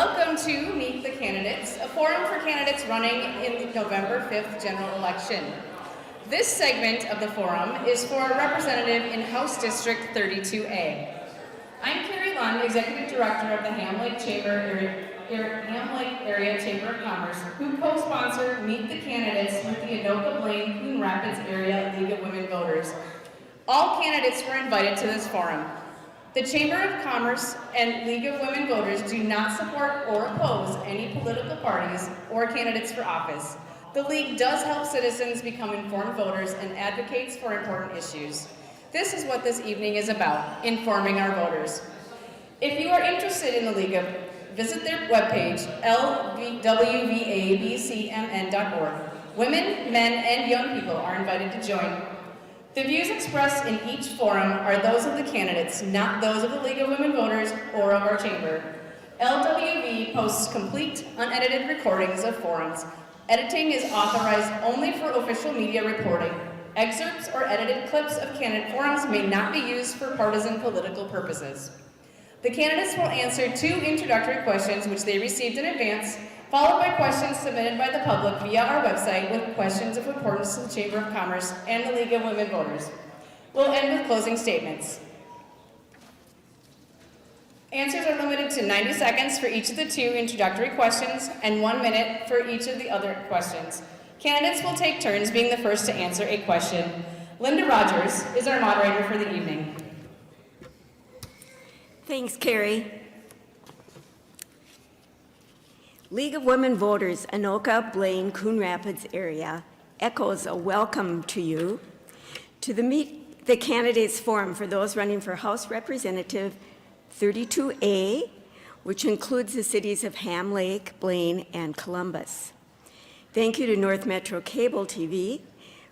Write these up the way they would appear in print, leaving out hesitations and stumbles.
Welcome to Meet the Candidates, a forum for candidates running in the November 5th general election. This segment of the forum is for a representative in House District 32A. I'm Carrie Lund, Executive Director of the Ham Lake Area Chamber of Commerce, who co-sponsor Meet the Candidates with the Anoka, Blaine, Coon Rapids Area League of Women Voters. All candidates were invited to this forum. The Chamber of Commerce and League of Women Voters do not support or oppose any political parties or candidates for office. The League does help citizens become informed voters and advocates for important issues. This is what this evening is about, informing our voters. If you are interested in the League, visit their webpage, LWV ABC.org. Women, men, and young people are invited to join. The views expressed in each forum are those of the candidates, not those of the League of Women Voters or of our chamber. LWV posts complete, unedited recordings of forums. Editing is authorized only for official media reporting. Excerpts or edited clips of candidate forums may not be used for partisan political purposes. The candidates will answer 2 introductory questions which they received in advance, followed by questions submitted by the public via our website with questions of importance to the Chamber of Commerce and the League of Women Voters. We'll end with closing statements. Answers are limited to 90 seconds for each of the 2 introductory questions and 1 minute for each of the other questions. Candidates will take turns being the first to answer a question. Linda Rogers is our moderator for the evening. Thanks, Carrie. League of Women Voters, Anoka, Blaine, Coon Rapids area echoes a welcome to you to the Meet the Candidates Forum for those running for House Representative 32A, which includes the cities of Ham Lake, Blaine, and Columbus. Thank you to North Metro Cable TV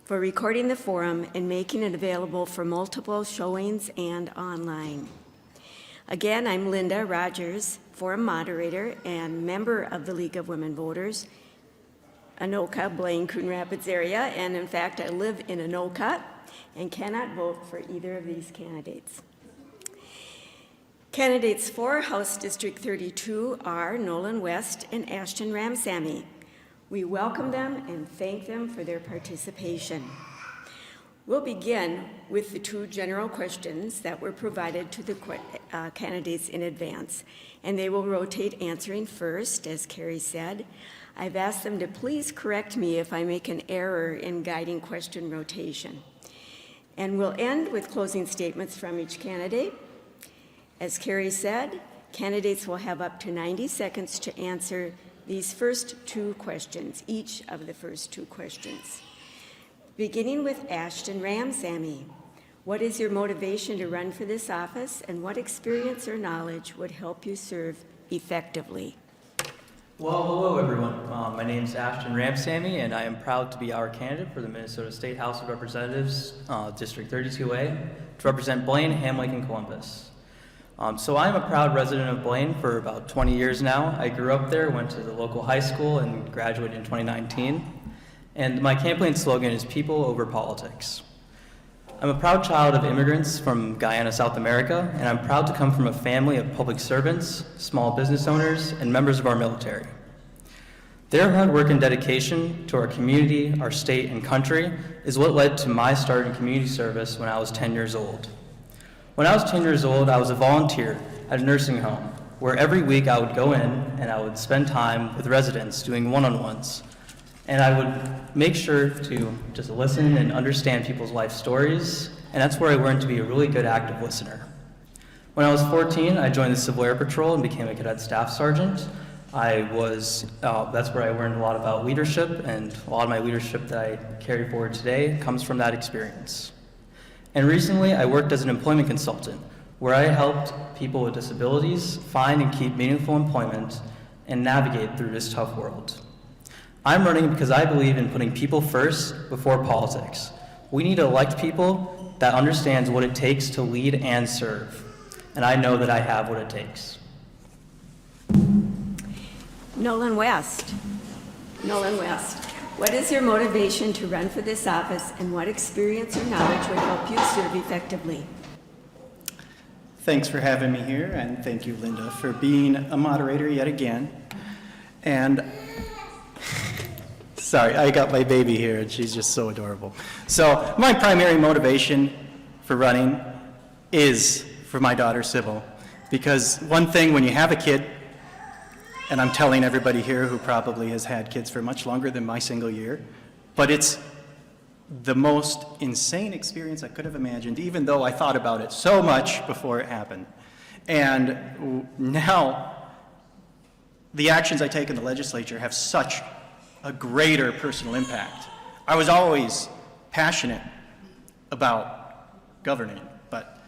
for recording the forum and making it available for multiple showings and online. Again, I'm Linda Rogers, forum moderator and member of the League of Women Voters, Anoka, Blaine, Coon Rapids area, and in fact, I live in Anoka and cannot vote for either of these candidates. Candidates for House District 32 are Nolan West and Ashton Ramsammy. We welcome them and thank them for their participation. We'll begin with the 2 general questions that were provided to the candidates in advance, and they will rotate answering first, as Carrie said. I've asked them to please correct me if I make an error in guiding question rotation. And we'll end with closing statements from each candidate. As Carrie said, candidates will have up to 90 seconds to answer these first 2 questions, each of the first 2 questions. Beginning with Ashton Ramsammy, what is your motivation to run for this office, and what experience or knowledge would help you serve effectively? Well, hello everyone. My name is Ashton Ramsammy, and I am proud to be our candidate for the Minnesota State House of Representatives, District 32A, to represent Blaine, Ham Lake, and Columbus. So I'm a proud resident of Blaine for about 20 years now. I grew up there, went to the local high school, and graduated in 2019. And my campaign slogan is people over politics. I'm a proud child of immigrants from Guyana, South America, and I'm proud to come from a family of public servants, small business owners, and members of our military. Their hard work and dedication to our community, our state, and country is what led to my start in community service when I was 10 years old. When I was 10 years old, I was a volunteer at a nursing home, where every week I would go in and I would spend time with residents doing one-on-ones. And I would make sure to just listen and understand people's life stories, and that's where I learned to be a really good active listener. When I was 14, I joined the Civil Air Patrol and became a cadet staff sergeant. That's where I learned a lot about leadership, and a lot of my leadership that I carry forward today comes from that experience. And recently, I worked as an employment consultant, where I helped people with disabilities find and keep meaningful employment and navigate through this tough world. I'm running because I believe in putting people first before politics. We need to elect people that understands what it takes to lead and serve. And I know that I have what it takes. Nolan West. What is your motivation to run for this office, and what experience or knowledge would help you serve effectively? Thanks for having me here, and thank you, Linda, for being a moderator yet again. And sorry, I got my baby here, and she's just so adorable. So my primary motivation for running is for my daughter, Sybil, because one thing when you have a kid, and I'm telling everybody here who probably has had kids for much longer than my single year, but it's the most insane experience I could have imagined, even though I thought about it so much before it happened. And now, the actions I take in the legislature have such a greater personal impact. I was always passionate about governing, but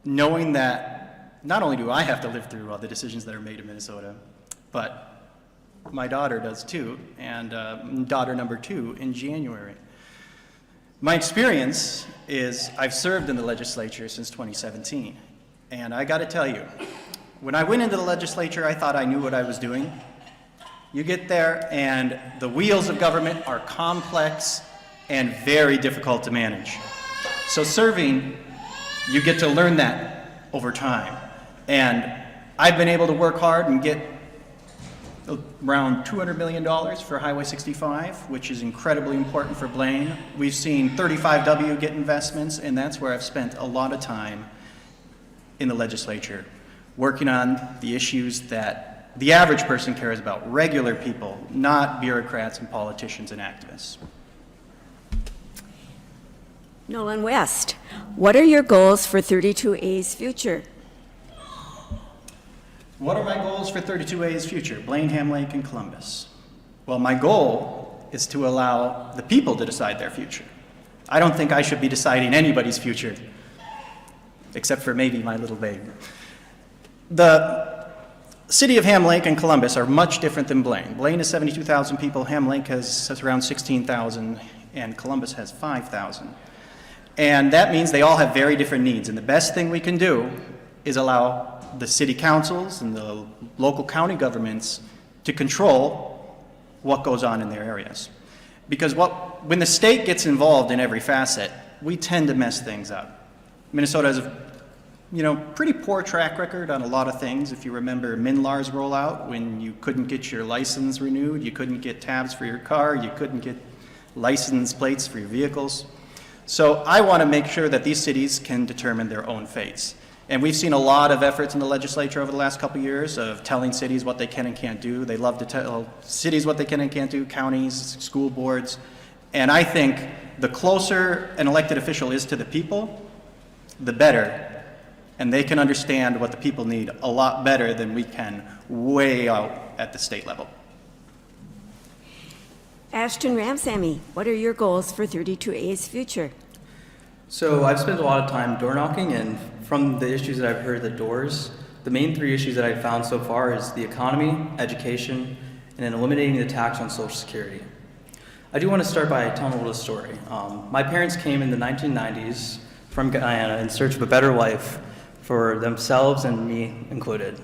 knowing that not only do I have to live through all the decisions that are made in Minnesota, but my daughter does too, and daughter number 2 in January. My experience is I've served in the legislature since 2017, and I got to tell you, when I went into the legislature, I thought I knew what I was doing. You get there, and the wheels of government are complex and very difficult to manage. So serving, you get to learn that over time. And I've been able to work hard and get around $200 million for Highway 65, which is incredibly important for Blaine. We've seen 35W get investments, and that's where I've spent a lot of time in the legislature, working on the issues that the average person cares about, regular people, not bureaucrats and politicians and activists. Nolan West, what are your goals for 32A's future? What are my goals for 32A's future? Blaine, Ham Lake, and Columbus. Well, my goal is to allow the people to decide their future. I don't think I should be deciding anybody's future, except for maybe my little babe. The city of Ham Lake and Columbus are much different than Blaine. Blaine is 72,000 people, Ham Lake has around 16,000, and Columbus has 5,000. And that means they all have very different needs, and the best thing we can do is allow the city councils and the local county governments to control what goes on in their areas. Because when the state gets involved in every facet, we tend to mess things up. Minnesota has a pretty poor track record on a lot of things. If you remember MNLAR's rollout, when you couldn't get your license renewed, you couldn't get tabs for your car, you couldn't get license plates for your vehicles. So I want to make sure that these cities can determine their own fates. And we've seen a lot of efforts in the legislature over the last couple of years of telling cities what they can and can't do. They love to tell cities what they can and can't do, counties, school boards. And I think the closer an elected official is to the people, the better. And they can understand what the people need a lot better than we can way out at the state level. Ashton Ramsammy, what are your goals for 32A's future? So I've spent a lot of time door knocking, and from the issues that I've heard at the doors, the main 3 issues that I've found so far is the economy, education, and then eliminating the tax on Social Security. I do want to start by telling a little story. My parents came in the 1990s from Guyana in search of a better life for themselves and me included.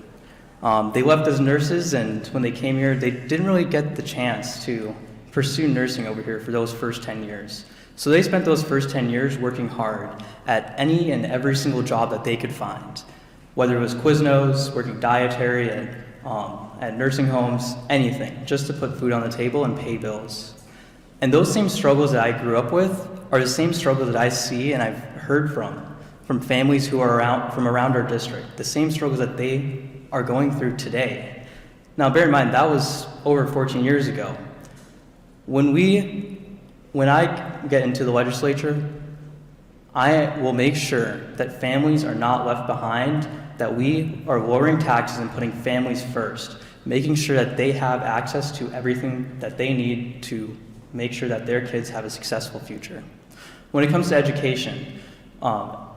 They left as nurses, and when they came here, they didn't really get the chance to pursue nursing over here for those first 10 years. So they spent those first 10 years working hard at any and every single job that they could find, whether it was Quiznos, working dietary at nursing homes, anything, just to put food on the table and pay bills. And those same struggles that I grew up with are the same struggles that I see and I've heard from families who are from around our district, the same struggles that they are going through today. Now, bear in mind, that was over 14 years ago. When I get into the legislature, I will make sure that families are not left behind, that we are lowering taxes and putting families first, making sure that they have access to everything that they need to make sure that their kids have a successful future. When it comes to education, I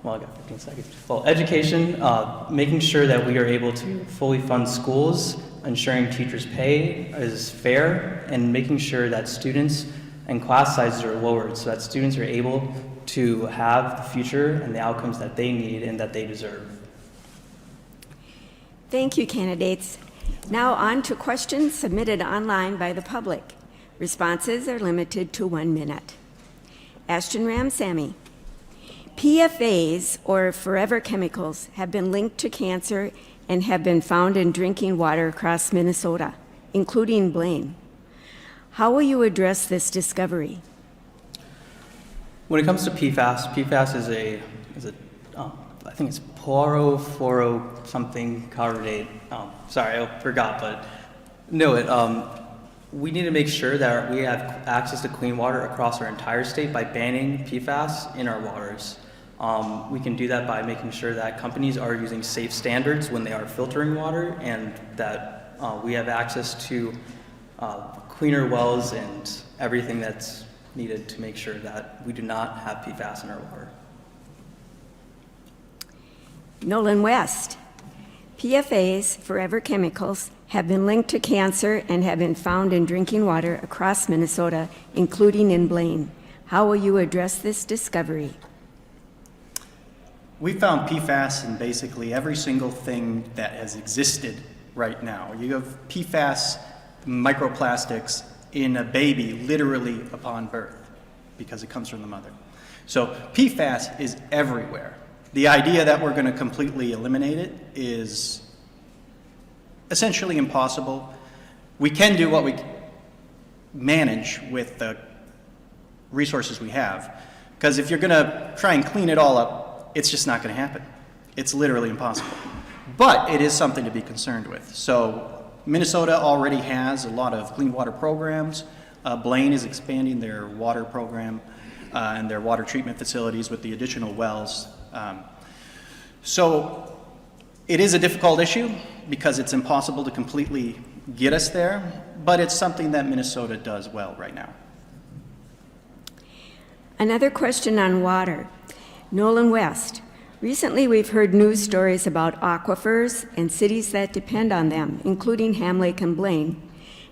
got 15 seconds. Well, education, making sure that we are able to fully fund schools, ensuring teachers' pay is fair, and making sure that students and class sizes are lowered so that students are able to have the future and the outcomes that they need and that they deserve. Thank you, candidates. Now on to questions submitted online by the public. Responses are limited to 1 minute. Ashton Ramsammy. PFAs, or forever chemicals, have been linked to cancer and have been found in drinking water across Minnesota, including Blaine. How will you address this discovery? When it comes to PFAS, PFAS is I think it's fluoro something carbonate. Sorry, I forgot, but no, we need to make sure that we have access to clean water across our entire state by banning PFAS in our waters. We can do that by making sure that companies are using safe standards when they are filtering water, and that we have access to cleaner wells and everything that's needed to make sure that we do not have PFAS in our water. Nolan West. PFAs, forever chemicals, have been linked to cancer and have been found in drinking water across Minnesota, including in Blaine. How will you address this discovery? We found PFAS in basically every single thing that has existed right now. You have PFAS microplastics in a baby literally upon birth because it comes from the mother. So PFAS is everywhere. The idea that we're going to completely eliminate it is essentially impossible. We can do what we manage with the resources we have, because if you're going to try and clean it all up, it's just not going to happen. It's literally impossible. But it is something to be concerned with. So Minnesota already has a lot of clean water programs. Blaine is expanding their water program and their water treatment facilities with the additional wells. So it is a difficult issue because it's impossible to completely get us there, but it's something that Minnesota does well right now. Another question on water. Nolan West. Recently, we've heard news stories about aquifers and cities that depend on them, including Ham Lake and Blaine,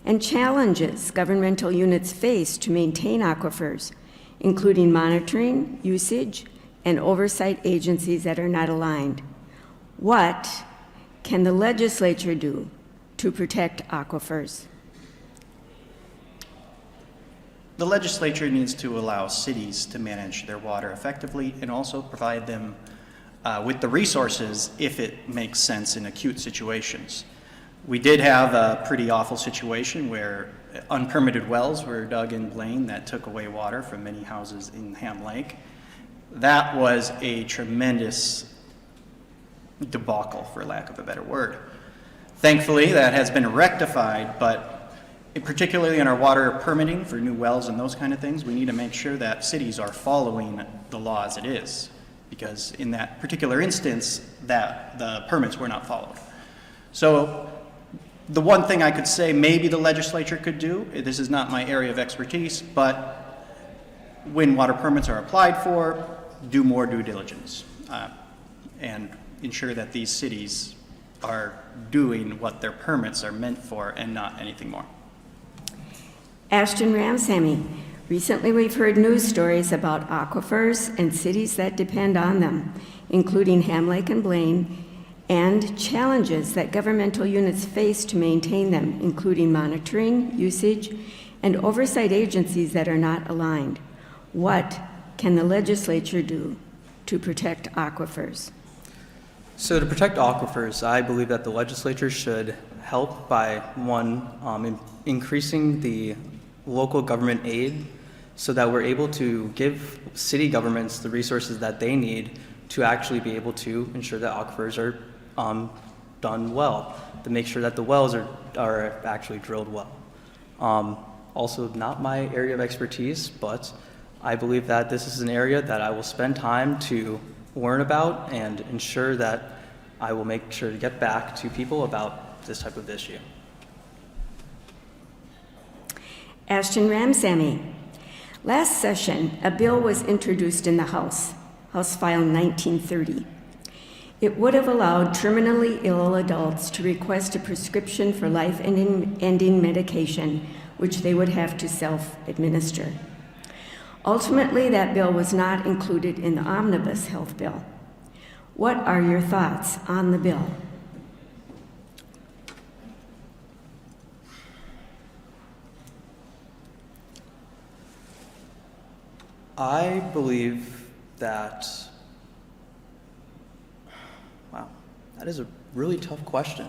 and challenges governmental units face to maintain aquifers, including monitoring, usage, and oversight agencies that are not aligned. What can the legislature do to protect aquifers? The legislature needs to allow cities to manage their water effectively and also provide them with the resources if it makes sense in acute situations. We did have a pretty awful situation where unpermitted wells were dug in Blaine that took away water from many houses in Ham Lake. That was a tremendous debacle, for lack of a better word. Thankfully, that has been rectified, but particularly in our water permitting for new wells and those kind of things, we need to make sure that cities are following the law as it is, because in that particular instance, that the permits were not followed. So the one thing I could say maybe the legislature could do, this is not my area of expertise, but when water permits are applied for, do more due diligence and ensure that these cities are doing what their permits are meant for and not anything more. Ashton Ramsammy. Recently, we've heard news stories about aquifers and cities that depend on them, including Ham Lake and Blaine, and challenges that governmental units face to maintain them, including monitoring, usage, and oversight agencies that are not aligned. What can the legislature do to protect aquifers? So to protect aquifers, I believe that the legislature should help by, one, increasing the local government aid so that we're able to give city governments the resources that they need to actually be able to ensure that aquifers are done well, to make sure that the wells are actually drilled well. Also, not my area of expertise, but I believe that this is an area that I will spend time to learn about and ensure that I will make sure to get back to people about this type of issue. Ashton Ramsammy. Last session, a bill was introduced in the House File 1930. It would have allowed terminally ill adults to request a prescription for life-ending medication, which they would have to self-administer. Ultimately, that bill was not included in the omnibus health bill. What are your thoughts on the bill? I believe that Wow, that is a really tough question.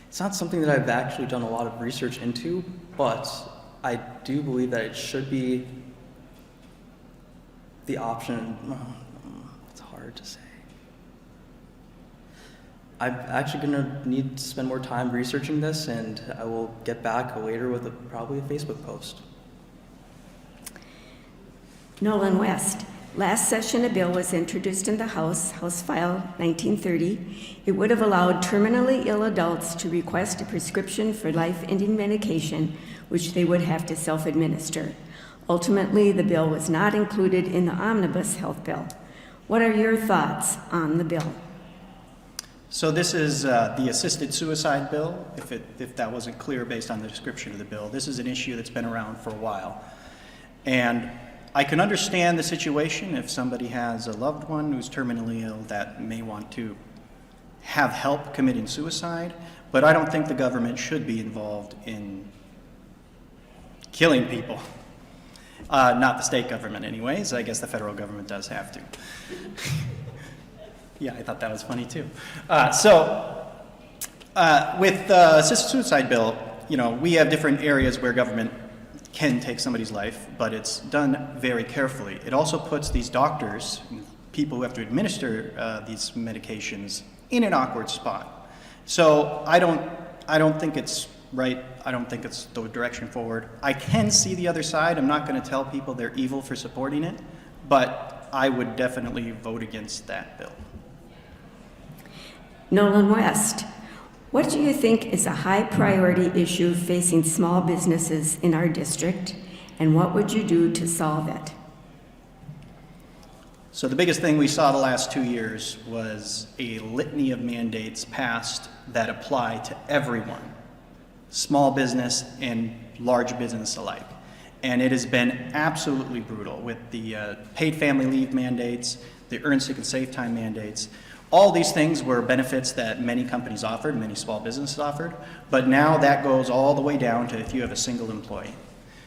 It's not something that I've actually done a lot of research into, but I do believe that it should be the option. It's hard to say. I'm actually going to need to spend more time researching this, and I will get back later with probably a Facebook post. Nolan West. Last session, a bill was introduced in the House File 1930. It would have allowed terminally ill adults to request a prescription for life-ending medication, which they would have to self-administer. Ultimately, the bill was not included in the omnibus health bill. What are your thoughts on the bill? So this is the assisted suicide bill, if that wasn't clear based on the description of the bill. This is an issue that's been around for a while. And I can understand the situation if somebody has a loved one who's terminally ill that may want to have help committing suicide, but I don't think the government should be involved in killing people. Not the state government anyways. I guess the federal government does have to. Yeah, I thought that was funny too. With the assisted suicide bill, we have different areas where government can take somebody's life, but it's done very carefully. It also puts these doctors, people who have to administer these medications, in an awkward spot. So I don't think it's right. I don't think it's the direction forward. I can see the other side. I'm not going to tell people they're evil for supporting it, but I would definitely vote against that bill. Nolan West. What do you think is a high priority issue facing small businesses in our district, and what would you do to solve it? So the biggest thing we saw the last 2 years was a litany of mandates passed that apply to everyone, small business and large business alike. And it has been absolutely brutal with the paid family leave mandates, the earned sick and safe time mandates. All these things were benefits that many companies offered, many small businesses offered, but now that goes all the way down to if you have a single employee.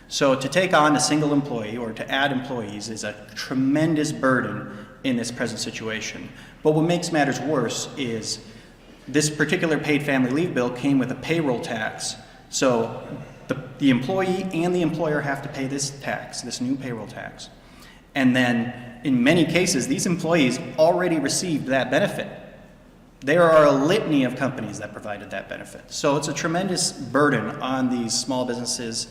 So to take on a single employee or to add employees is a tremendous burden in this present situation. But what makes matters worse is this particular paid family leave bill came with a payroll tax. So the employee and the employer have to pay this tax, this new payroll tax. And then in many cases, these employees already received that benefit. There are a litany of companies that provided that benefit. So it's a tremendous burden on these small businesses,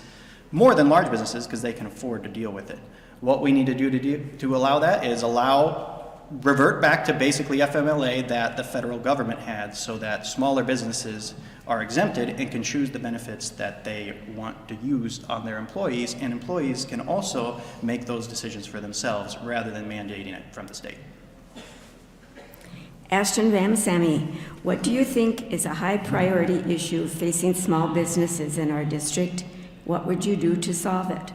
more than large businesses, because they can afford to deal with it. What we need to do to allow that is revert back to basically FMLA that the federal government had, so that smaller businesses are exempted and can choose the benefits that they want to use on their employees, and employees can also make those decisions for themselves rather than mandating it from the state. Ashton Ramsammy, what do you think is a high priority issue facing small businesses in our district? What would you do to solve it?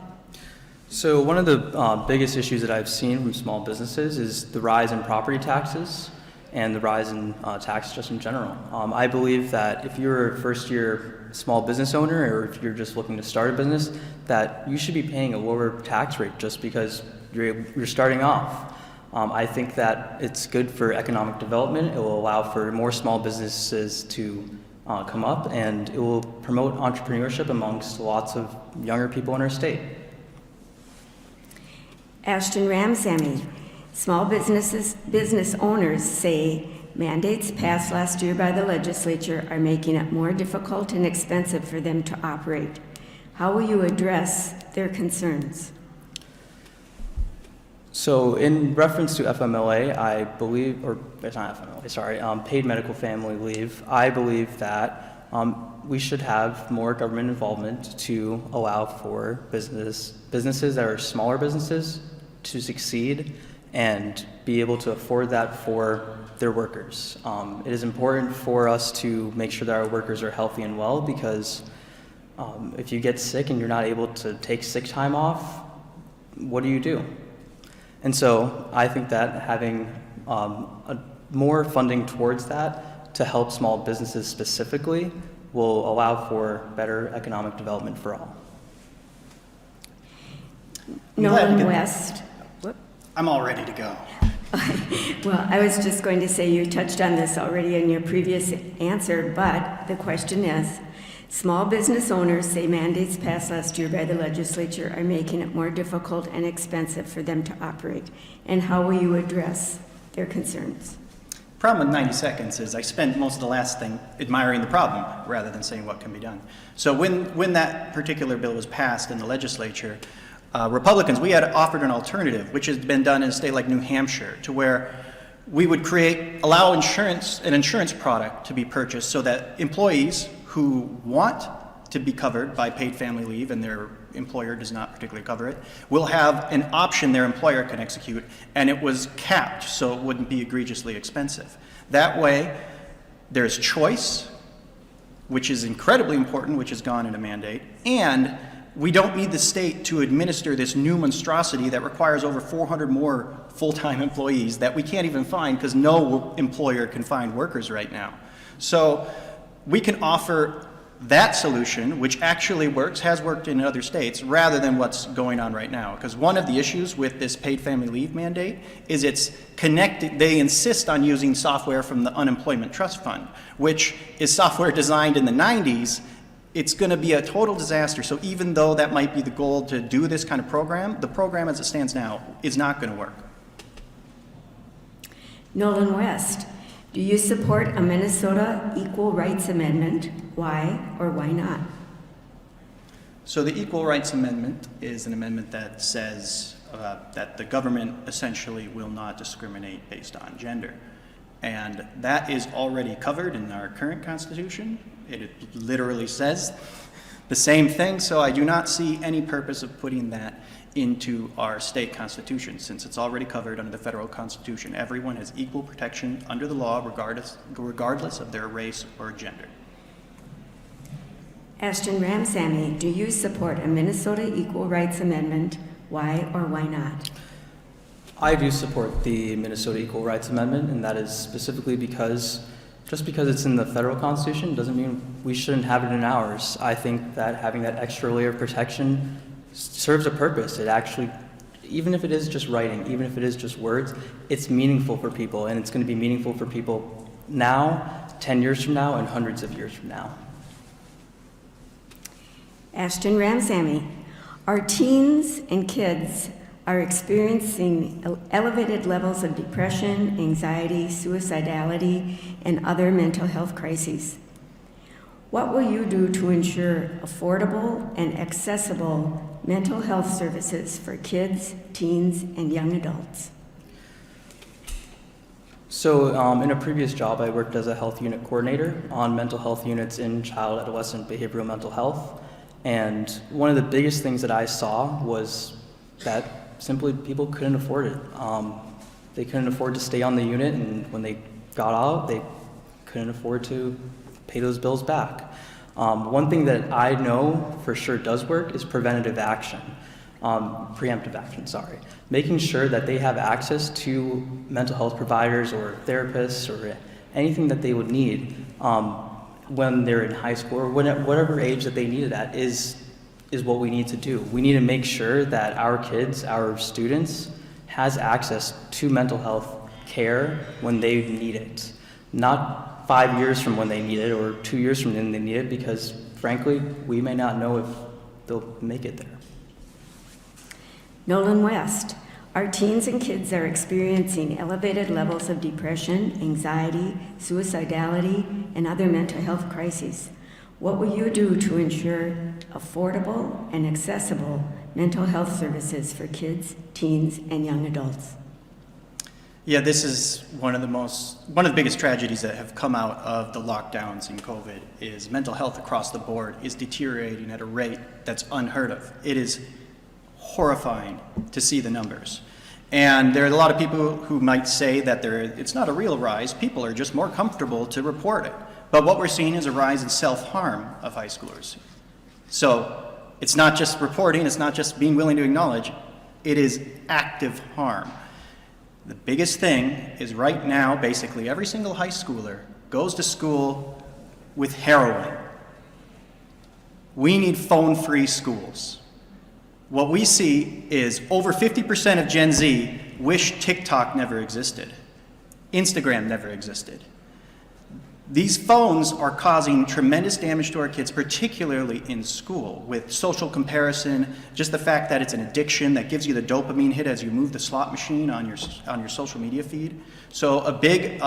So one of the biggest issues that I've seen from small businesses is the rise in property taxes and the rise in taxes just in general. I believe that if you're a first-year small business owner, or if you're just looking to start a business, that you should be paying a lower tax rate just because you're starting off. I think that it's good for economic development. It will allow for more small businesses to come up, and it will promote entrepreneurship amongst lots of younger people in our state. Ashton Ramsammy, small business owners say mandates passed last year by the legislature are making it more difficult and expensive for them to operate. How will you address their concerns? So in reference to FMLA, I believe, or it's not FMLA, sorry, paid medical family leave, I believe that we should have more government involvement to allow for businesses that are smaller businesses to succeed and be able to afford that for their workers. It is important for us to make sure that our workers are healthy and well, because if you get sick and you're not able to take sick time off, what do? And so I think that having more funding towards that to help small businesses specifically will allow for better economic development for all. Nolan West. I'm all ready to go. Well, I was just going to say you touched on this already in your previous answer, but the question is, small business owners say mandates passed last year by the legislature are making it more difficult and expensive for them to operate. And how will you address their concerns? Problem with 90 seconds is I spent most of the last thing admiring the problem rather than saying what can be done. So when that particular bill was passed in the legislature, Republicans, we had offered an alternative, which has been done in a state like New Hampshire, to where we would allow an insurance product to be purchased so that employees who want to be covered by paid family leave and their employer does not particularly cover it, will have an option their employer can execute, and it was capped so it wouldn't be egregiously expensive. That way, there's choice, which is incredibly important, which has gone into mandate, and we don't need the state to administer this new monstrosity that requires over 400 more full-time employees that we can't even find because no employer can find workers right now. So we can offer that solution, which actually works, has worked in other states, rather than what's going on right now. Because one of the issues with this paid family leave mandate is it's connected, they insist on using software from the Unemployment Trust Fund, which is software designed in the 90s. It's going to be a total disaster. So even though that might be the goal to do this kind of program, the program as it stands now is not going to work. Nolan West, do you support a Minnesota Equal Rights Amendment? Why or why not? So the Equal Rights Amendment is an amendment that says that the government essentially will not discriminate based on gender. And that is already covered in our current Constitution. It literally says the same thing, so I do not see any purpose of putting that into our state constitution, since it's already covered under the federal Constitution. Everyone has equal protection under the law, regardless of their race or gender. Ashton Ramsammy, do you support a Minnesota Equal Rights Amendment? Why or why not? I do support the Minnesota Equal Rights Amendment, and that is specifically because just because it's in the federal Constitution doesn't mean we shouldn't have it in ours. I think that having that extra layer of protection serves a purpose. It actually, even if it is just writing, even if it is just words, it's meaningful for people, and it's going to be meaningful for people now, 10 years from now, and hundreds of years from now. Ashton Ramsammy, our teens and kids are experiencing elevated levels of depression, anxiety, suicidality, and other mental health crises. What will you do to ensure affordable and accessible mental health services for kids, teens, and young adults? So in a previous job, I worked as a health unit coordinator on mental health units in child adolescent behavioral mental health. And one of the biggest things that I saw was that simply people couldn't afford it. They couldn't afford to stay on the unit, and when they got out, they couldn't afford to pay those bills back. One thing that I know for sure does work is preventative action, preemptive action, sorry. Making sure that they have access to mental health providers or therapists or anything that they would need when they're in high school or whatever age that they need it at is what we need to do. We need to make sure that our kids, our students, has access to mental health care when they need it. Not 5 years from when they need it or 2 years from when they need it, because frankly, we may not know if they'll make it there. Nolan West, our teens and kids are experiencing elevated levels of depression, anxiety, suicidality, and other mental health crises. What will you do to ensure affordable and accessible mental health services for kids, teens, and young adults? Yeah, this is one of the biggest tragedies that have come out of the lockdowns in COVID is mental health across the board is deteriorating at a rate that's unheard of. It is horrifying to see the numbers. And there are a lot of people who might say that it's not a real rise, people are just more comfortable to report it. But what we're seeing is a rise in self-harm of high schoolers. So it's not just reporting, it's not just being willing to acknowledge, it is active harm. The biggest thing is right now, basically every single high schooler goes to school with heroin. We need phone-free schools. What we see is over 50% of Gen Z wish TikTok never existed. Instagram never existed. These phones are causing tremendous damage to our kids, particularly in school, with social comparison, just the fact that it's an addiction that gives you the dopamine hit as you move the slot machine on your social media feed. So a big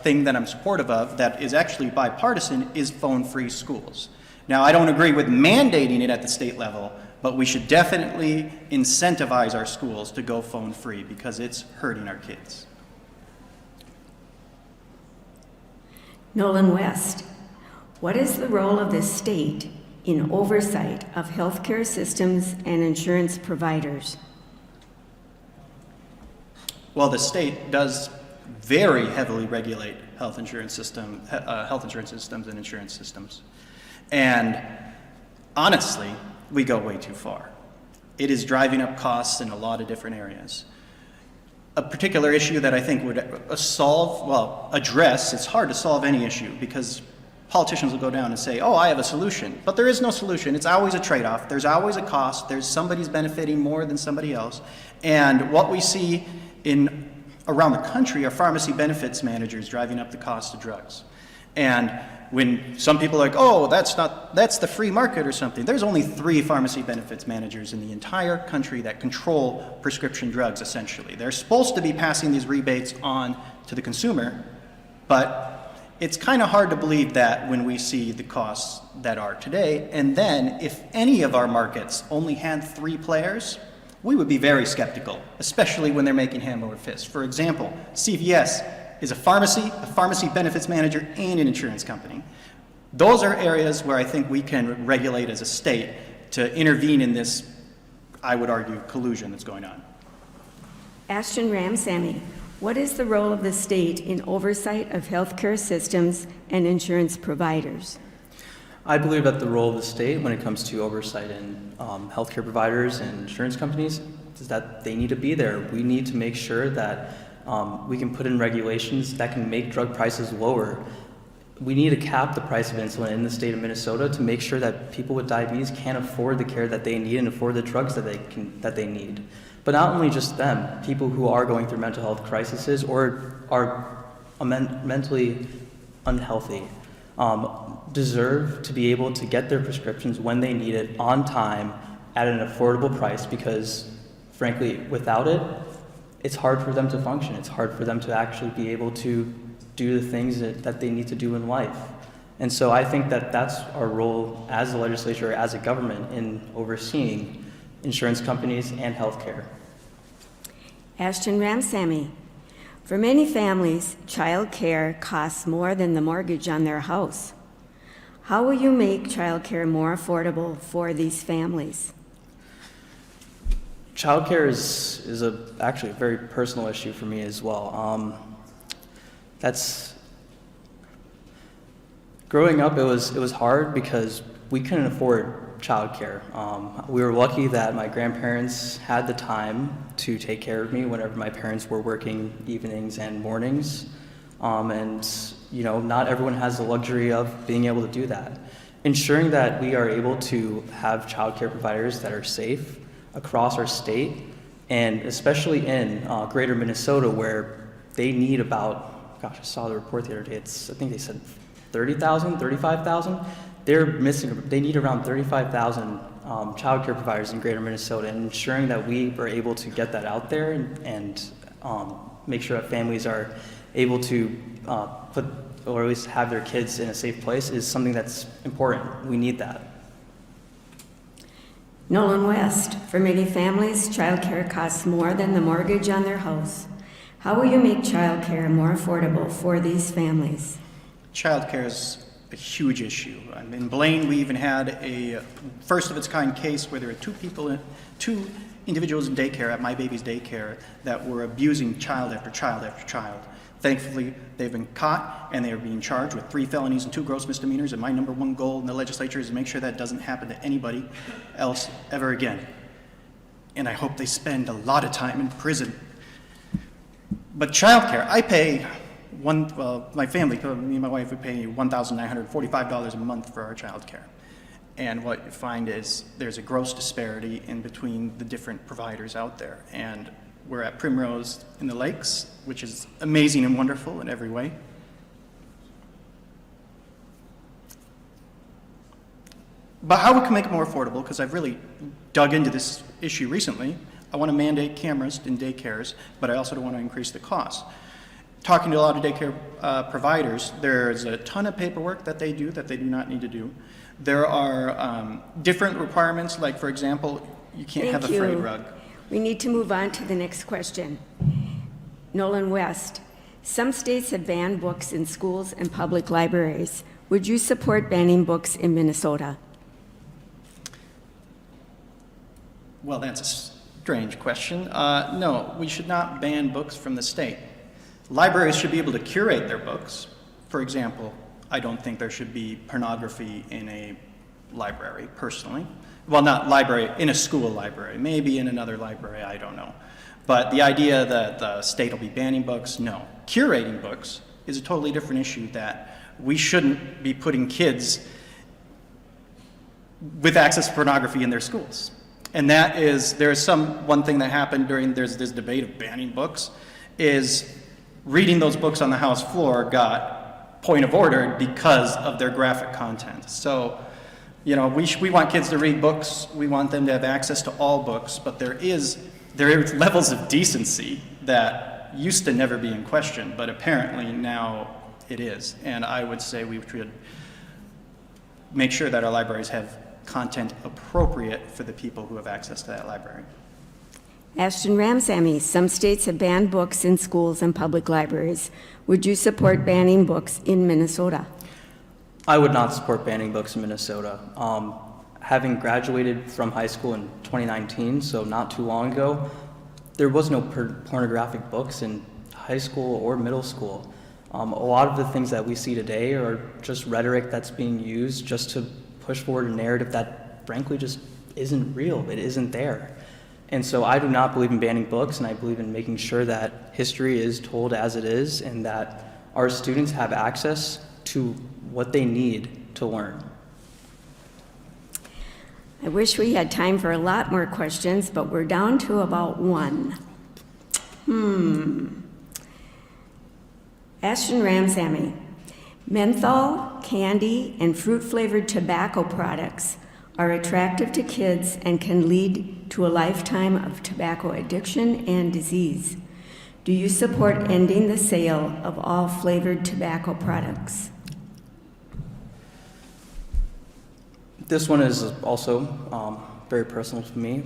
thing that I'm supportive of that is actually bipartisan is phone-free schools. Now, I don't agree with mandating it at the state level, but we should definitely incentivize our schools to go phone-free because it's hurting our kids. Nolan West, what is the role of the state in oversight of healthcare systems and insurance providers? Well, the state does very heavily regulate health insurance systems and insurance systems. And honestly, we go way too far. It is driving up costs in a lot of different areas. A particular issue that I think would address, it's hard to solve any issue because politicians will go down and say, oh, I have a solution. But there is no solution. It's always a trade-off. There's always a cost. There's somebody's benefiting more than somebody else. And what we see around the country are pharmacy benefits managers driving up the cost of drugs. And when some people are like, oh, that's the free market or something, there's only 3 pharmacy benefits managers in the entire country that control prescription drugs, essentially. They're supposed to be passing these rebates on to the consumer, but it's kind of hard to believe that when we see the costs that are today. And then if any of our markets only had 3 players, we would be very skeptical, especially when they're making hand over fist. For example, CVS is a pharmacy benefits manager, and an insurance company. Those are areas where I think we can regulate as a state to intervene in this, I would argue, collusion that's going on. Ashton Ramsammy, what is the role of the state in oversight of healthcare systems and insurance providers? I believe that the role of the state when it comes to oversight in healthcare providers and insurance companies is that they need to be there. We need to make sure that we can put in regulations that can make drug prices lower. We need to cap the price of insulin in the state of Minnesota to make sure that people with diabetes can afford the care that they need and afford the drugs that they need. But not only just them, people who are going through mental health crises or are mentally unhealthy deserve to be able to get their prescriptions when they need it on time at an affordable price because, frankly, without it, it's hard for them to function. It's hard for them to actually be able to do the things that they need to do in life. And so I think that that's our role as a legislature, as a government, in overseeing insurance companies and healthcare. Ashton Ramsammy, for many families, child care costs more than the mortgage on their house. How will you make child care more affordable for these families? Childcare is actually a very personal issue for me as well. Growing up, it was hard because we couldn't afford childcare. We were lucky that my grandparents had the time to take care of me whenever my parents were working evenings and mornings. And not everyone has the luxury of being able to do that. Ensuring that we are able to have childcare providers that are safe across our state, and especially in greater Minnesota, where they need about, I saw the report the other day, I think they said 30,000, 35,000. They need around 35,000 childcare providers in greater Minnesota, and ensuring that we are able to get that out there and make sure that families are able to put or at least have their kids in a safe place is something that's important. We need that. Nolan West, for many families, childcare costs more than the mortgage on their house. How will you make childcare more affordable for these families? Childcare is a huge issue. In Blaine, we even had a first of its kind case where there were two individuals in daycare at My Baby's Daycare that were abusing child after child after child. Thankfully, they've been caught and they are being charged with 3 felonies and 2 gross misdemeanors. And my number one goal in the legislature is to make sure that doesn't happen to anybody else ever again. And I hope they spend a lot of time in prison. But childcare, I pay my family, me and my wife, we pay $1,945 a month for our childcare. And what you find is there's a gross disparity in between the different providers out there. And We're at Primrose in the Lakes, which is amazing and wonderful in every way. But how we can make it more affordable, because I've really dug into this issue recently. I want to mandate cameras in daycares, but I also don't want to increase the cost. Talking to a lot of daycare providers, there's a ton of paperwork that they do not need to do. There are different requirements, like for example, you can't have a frayed rug. We need to move on to the next question. Nolan West, some states have banned books in schools and public libraries. Would you support banning books in Minnesota? Well, that's a strange question. No, we should not ban books from the state. Libraries should be able to curate their books. For example, I don't think there should be pornography in a library, personally. Well, not library, in a school library, maybe in another library, I don't know. But the idea that the state will be banning books, no. Curating books is a totally different issue that we shouldn't be putting kids with access to pornography in their schools. And that is, one thing that happened there's this debate of banning books, is reading those books on the House floor got point of order because of their graphic content. So, you know, we want kids to read books, we want them to have access to all books, but there are levels of decency that used to never be in question, but apparently now it is. And I would say we should make sure that our libraries have content appropriate for the people who have access to that library. Ashton Ramsammy, some states have banned books in schools and public libraries. Would you support banning books in Minnesota? I would not support banning books in Minnesota. Having graduated from high school in 2019, so not too long ago, there was no pornographic books in high school or middle school. A lot of the things that we see today are just rhetoric that's being used just to push forward a narrative that frankly just isn't real, it isn't there. And so I do not believe in banning books, and I believe in making sure that history is told as it is and that our students have access to what they need to learn. I wish we had time for a lot more questions, but we're down to about one. Ashton Ramsammy, menthol, candy, and fruit-flavored tobacco products are attractive to kids and can lead to a lifetime of tobacco addiction and disease. Do you support ending the sale of all flavored tobacco products? This one is also very personal to me.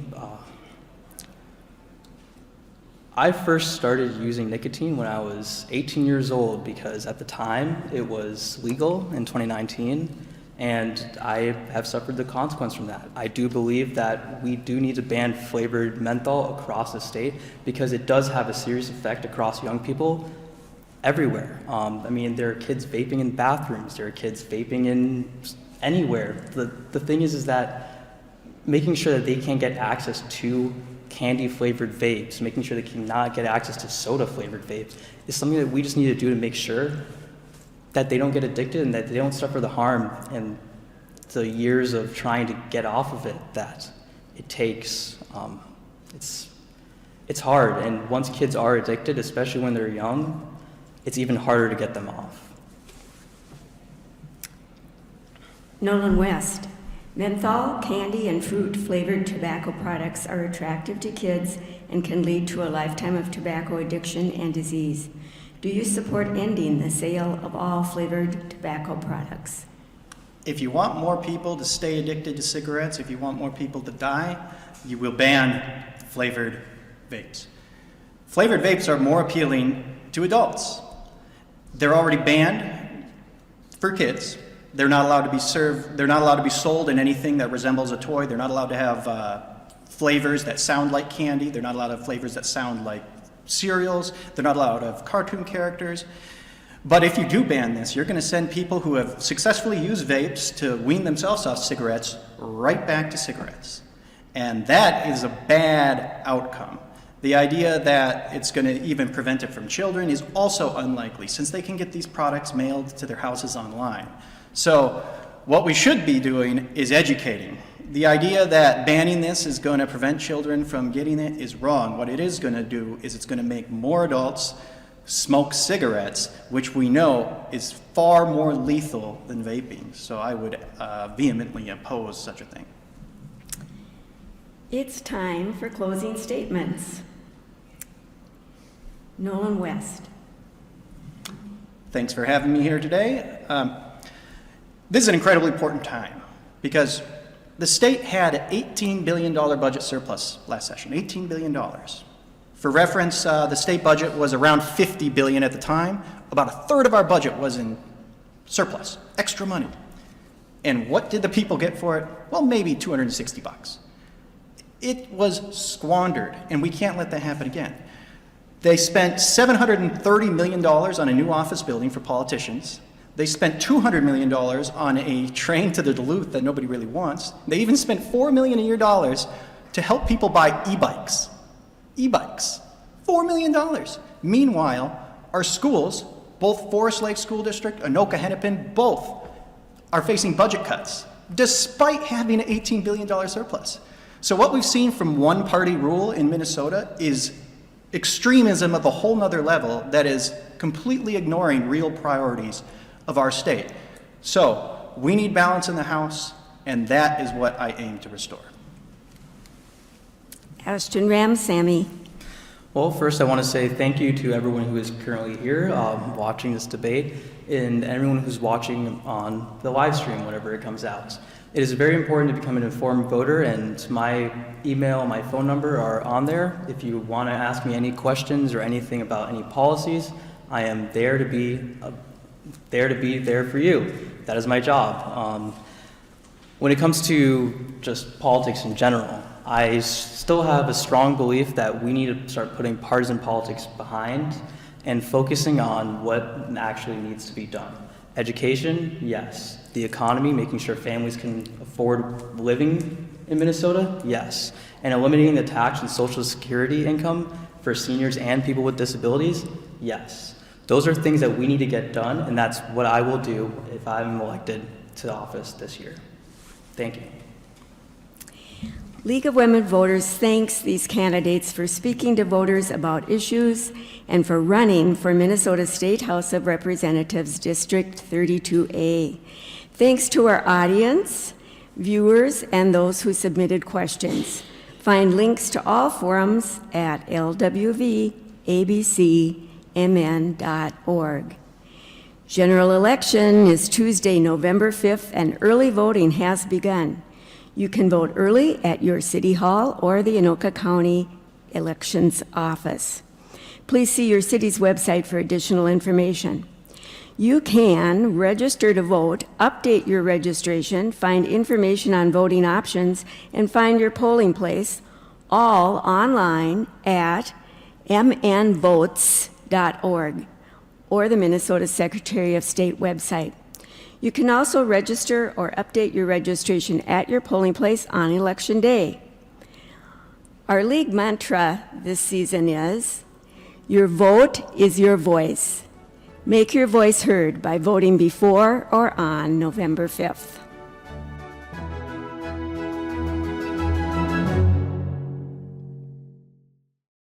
I first started using nicotine when I was 18 years old because at the time it was legal in 2019, and I have suffered the consequence from that. I do believe that we do need to ban flavored menthol across the state because it does have a serious effect across young people everywhere. I mean, there are kids vaping in bathrooms, there are kids vaping in anywhere. The thing is that making sure that they can't get access to candy flavored vapes, making sure they cannot get access to soda flavored vapes is something that we just need to do to make sure that they don't get addicted and that they don't suffer the harm and the years of trying to get off of it that it takes. It's hard, and once kids are addicted, especially when they're young, it's even harder to get them off. Nolan West, menthol, candy, and fruit-flavored tobacco products are attractive to kids and can lead to a lifetime of tobacco addiction and disease. Do you support ending the sale of all flavored tobacco products? If you want more people to stay addicted to cigarettes, if you want more people to die, you will ban flavored vapes. Flavored vapes are more appealing to adults. They're already banned for kids. They're not allowed to be served, they're not allowed to be sold in anything that resembles a toy. They're not allowed to have flavors that sound like candy. They're not allowed to have flavors that sound like cereals. They're not allowed to have cartoon characters. But if you do ban this, you're going to send people who have successfully used vapes to wean themselves off cigarettes right back to cigarettes. And that is a bad outcome. The idea that it's going to even prevent it from children is also unlikely, since they can get these products mailed to their houses online. So what we should be doing is educating. The idea that banning this is going to prevent children from getting it is wrong. What it is going to do is it's going to make more adults smoke cigarettes, which we know is far more lethal than vaping. So I would vehemently oppose such a thing. It's time for closing statements. Nolan West. Thanks for having me here today. This is an incredibly important time because the state had an $18 billion budget surplus last session, $18 billion. For reference, the state budget was around $50 billion at the time. About a third of our budget was in surplus, extra money. And what did the people get for it? Well, maybe $260. It was squandered, and we can't let that happen again. They spent $730 million on a new office building for politicians. They spent $200 million on a train to the Duluth that nobody really wants. They even spent $4 million a year to help people buy e-bikes. E-bikes, $4 million. Meanwhile, our schools, both Forest Lake School District, Anoka, Hennepin, both are facing budget cuts, despite having an $18 billion surplus. So what we've seen from one-party rule in Minnesota is extremism of a whole nother level that is completely ignoring real priorities of our state. So we need balance in the House, and that is what I aim to restore. Ashton Ramsammy. Well, first I want to say thank you to everyone who is currently here watching this debate and everyone who's watching on the live stream whenever it comes out. It is very important to become an informed voter, and my email, my phone number are on there. If you want to ask me any questions or anything about any policies, I am there to be there for you. That is my job. When it comes to just politics in general, I still have a strong belief that we need to start putting partisan politics behind and focusing on what actually needs to be done. Education, yes. The economy, making sure families can afford living in Minnesota, yes. And eliminating the tax and Social Security income for seniors and people with disabilities, yes. Those are things that we need to get done, and that's what I will do if I'm elected to office this year. Thank you. League of Women Voters thanks these candidates for speaking to voters about issues and for running for Minnesota State House of Representatives District 32A. Thanks to our audience, viewers, and those who submitted questions. Find links to all forums at LWV ABC.mn.org. General election is Tuesday, November 5th, and early voting has begun. You can vote early at your City Hall or the Anoka County Elections Office. Please see your city's website for additional information. You can register to vote, update your registration, find information on voting options, and find your polling place, all online at mnvotes.org or the Minnesota Secretary of State website. You can also register or update your registration at your polling place on Election Day. Our league mantra this season is, your vote is your voice. Make your voice heard by voting before or on November 5th.